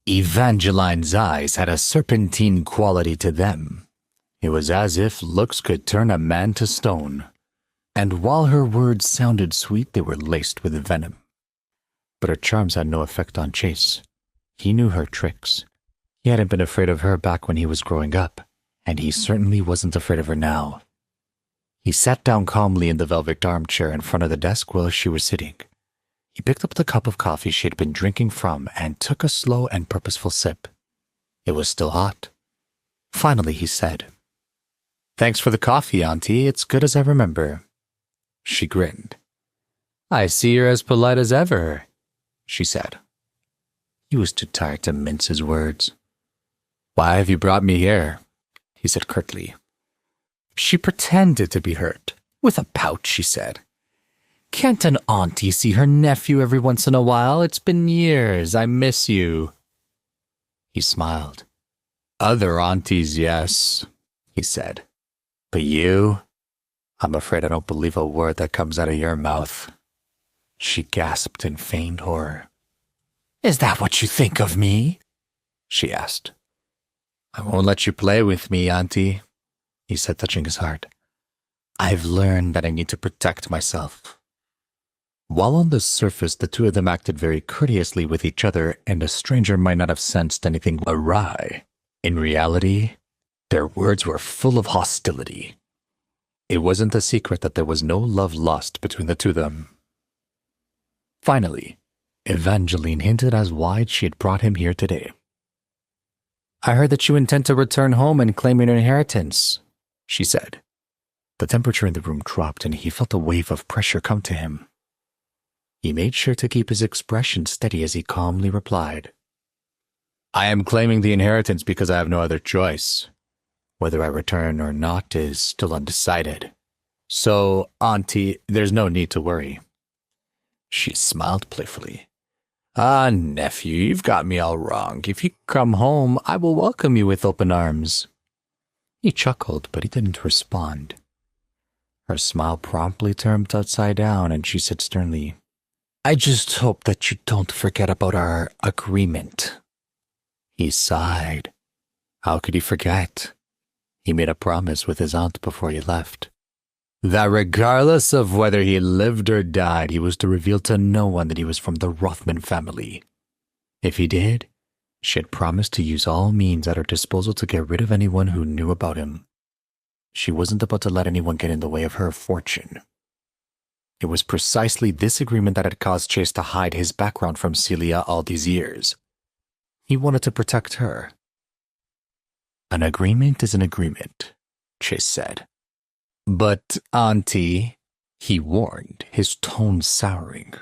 Evangeline's eyes had a serpentine quality to them. It was as if looks could turn a man to stone. And while her words sounded sweet, they were laced with venom. But her charms had no effect on Chase. He knew her tricks. He hadn't been afraid of her back when he was growing up, and he certainly wasn't afraid of her now. He sat down calmly in the velvet armchair in front of the desk while she was sitting. He picked up the cup of coffee she had been drinking from and took a slow and purposeful sip. It was still hot. Finally, he said, "Thanks for the coffee, Auntie. It's good as I remember." She grinned. "I see you're as polite as ever," she said. He was too tired to mince his words. "Why have you brought me here?" he said curtly. She pretended to be hurt. With a pout, she said, "Can't an auntie see her nephew every once in a while? It's been years. I miss you." He smiled. "Other aunties, yes," he said. "But you? I'm afraid I don't believe a word that comes out of your mouth." She gasped in feigned horror. "Is that what you think of me?" she asked. "I won't let you play with me, Auntie," he said, touching his heart. "I've learned that I need to protect myself." While on the surface the two of them acted very courteously with each other and a stranger might not have sensed anything awry, in reality, their words were full of hostility. It wasn't a secret that there was no love lost between the two of them. Finally, Evangeline hinted as why she had brought him here today. "I heard that you intend to return home and claim your inheritance," she said. The temperature in the room dropped and he felt a wave of pressure come to him. He made sure to keep his expression steady as he calmly replied, "I am claiming the inheritance because I have no other choice. Whether I return or not is still undecided. So, Auntie, there's no need to worry." She smiled playfully. "Ah, nephew, you've got me all wrong. If you come home, I will welcome you with open arms." He chuckled, but he didn't respond. Her smile promptly turned upside down, and she said sternly, "I just hope that you don't forget about our agreement." He sighed. How could he forget? He made a promise with his aunt before he left, that regardless of whether he lived or died, he was to reveal to no one that he was from the Rothman family. If he did, she had promised to use all means at her disposal to get rid of anyone who knew about him. She wasn't about to let anyone get in the way of her fortune. It was precisely this agreement that had caused Chase to hide his background from Celia all these years. He wanted to protect her. "An agreement is an agreement," Chase said. "But, Auntie," he warned, his tone souring,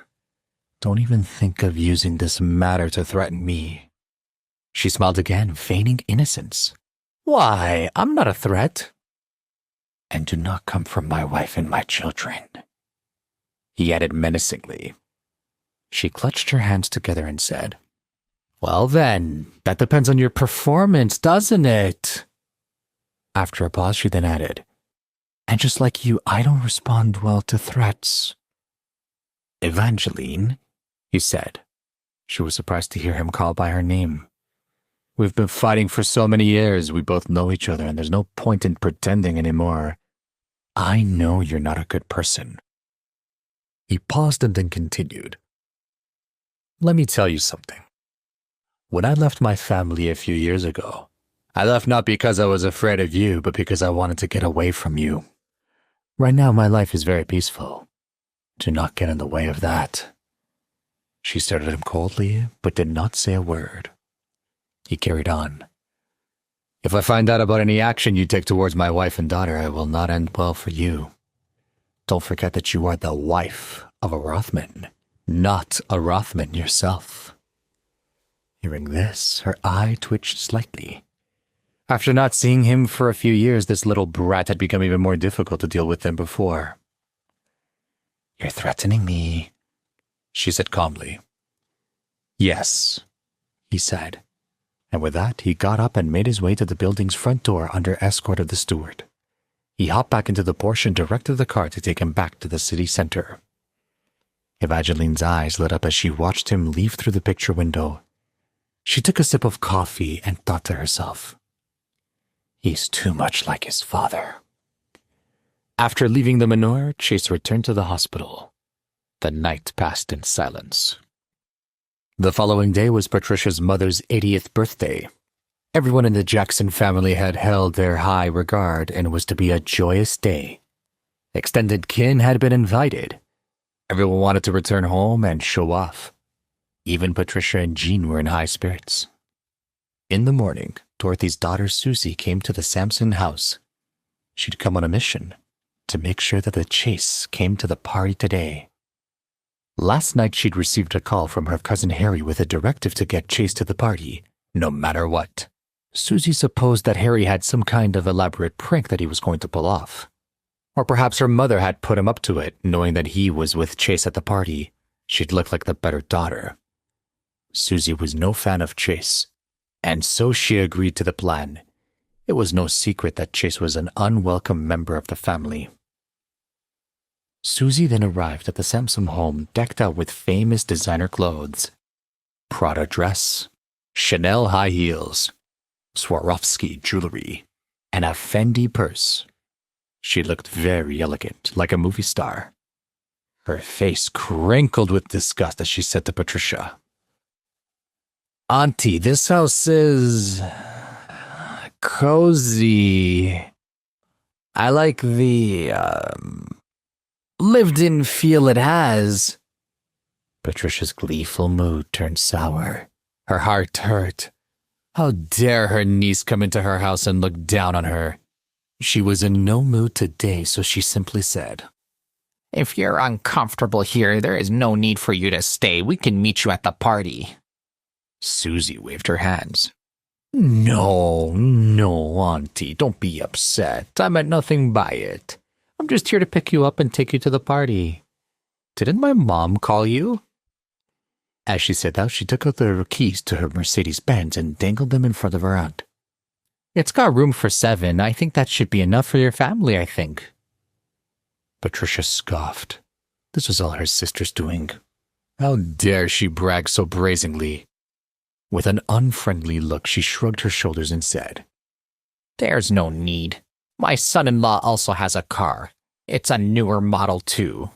"don't even think of using this matter to threaten me." She smiled again, feigning innocence. "Why, I'm not a threat." "And do not come from my wife and my children," he added menacingly. She clutched her hands together and said, "Well then, that depends on your performance, doesn't it?" After a pause, she then added, "And just like you, I don't respond well to threats." "Evangeline," he said. She was surprised to hear him call by her name. "We've been fighting for so many years. We both know each other, and there's no point in pretending anymore. I know you're not a good person." He paused and then continued. "Let me tell you something. When I left my family a few years ago, I left not because I was afraid of you, but because I wanted to get away from you. Right now, my life is very peaceful. Do not get in the way of that." She stared at him coldly, but did not say a word. He carried on. "If I find out about any action you take towards my wife and daughter, it will not end well for you. Don't forget that you are the wife of a Rothman, not a Rothman yourself." Hearing this, her eye twitched slightly. After not seeing him for a few years, this little brat had become even more difficult to deal with than before. "You're threatening me," she said calmly. "Yes," he said. And with that, he got up and made his way to the building's front door under escort of the steward. He hopped back into the Porsche and directed the car to take him back to the city center. Evangeline's eyes lit up as she watched him leave through the picture window. She took a sip of coffee and thought to herself, "He's too much like his father." After leaving the manor, Chase returned to the hospital. The night passed in silence. The following day was Patricia's mother's 80th birthday. Everyone in the Jackson family had held their high regard and it was to be a joyous day. Extended kin had been invited. Everyone wanted to return home and show off. Even Patricia and Jean were in high spirits. In the morning, Dorothy's daughter Susie came to the Sampson house. She'd come on a mission to make sure that the Chase came to the party today. Last night she'd received a call from her cousin Harry with a directive to get Chase to the party, no matter what. Susie supposed that Harry had some kind of elaborate prank that he was going to pull off. Or perhaps her mother had put him up to it, knowing that he was with Chase at the party. She'd look like the better daughter. Susie was no fan of Chase, and so she agreed to the plan. It was no secret that Chase was an unwelcome member of the family. Susie then arrived at the Sampson home decked out with famous designer clothes. Prada dress, Chanel high heels, Swarovski jewelry, and a Fendi purse. She looked very elegant, like a movie star. Her face crinkled with disgust as she said to Patricia, "Auntie, this house is cozy. I like the lived-in feel it has." Patricia's gleeful mood turned sour. Her heart hurt. How dare her niece come into her house and look down on her? She was in no mood today, so she simply said, "If you're uncomfortable here, there is no need for you to stay. We can meet you at the party." Susie waved her hands. No, Auntie, don't be upset. I meant nothing by it. I'm just here to pick you up and take you to the party. Didn't my mom call you?" As she said that, she took out the keys to her Mercedes-Benz and dangled them in front of her aunt. "It's got room for 7. I think that should be enough for your family, I think." Patricia scoffed. This was all her sister's doing. How dare she brag so brazenly? With an unfriendly look, she shrugged her shoulders and said, "There's no need. My son-in-law also has a car. It's a newer model, too."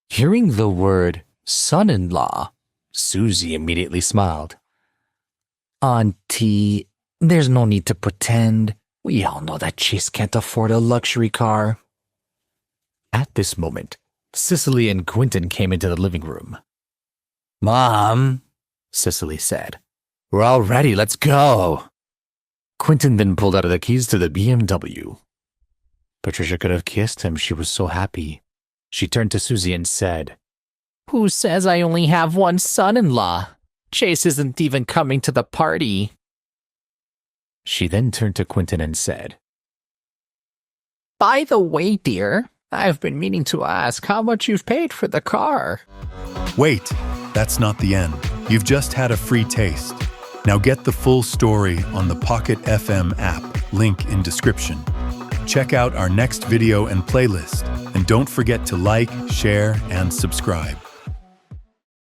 Hearing the word son-in-law, Susie immediately smiled. "Auntie, there's no need to pretend. We all know that Chase can't afford a luxury car." At this moment, Cicely and Quentin came into the living room. "Mom," Cicely said, "we're all ready, let's go." Quentin then pulled out the keys to the BMW. Patricia could have kissed him, she was so happy. She turned to Susie and said, "Who says I only have one son-in-law? Chase isn't even coming to the party." She then turned to Quentin and said, "By the way, dear, I've been meaning to ask how much you've paid for the car." Wait, that's not the end. You've just had a free taste. Now get the full story on the Pocket FM app, link in description. Check out our next video and playlist, and don't forget to like, share, and subscribe.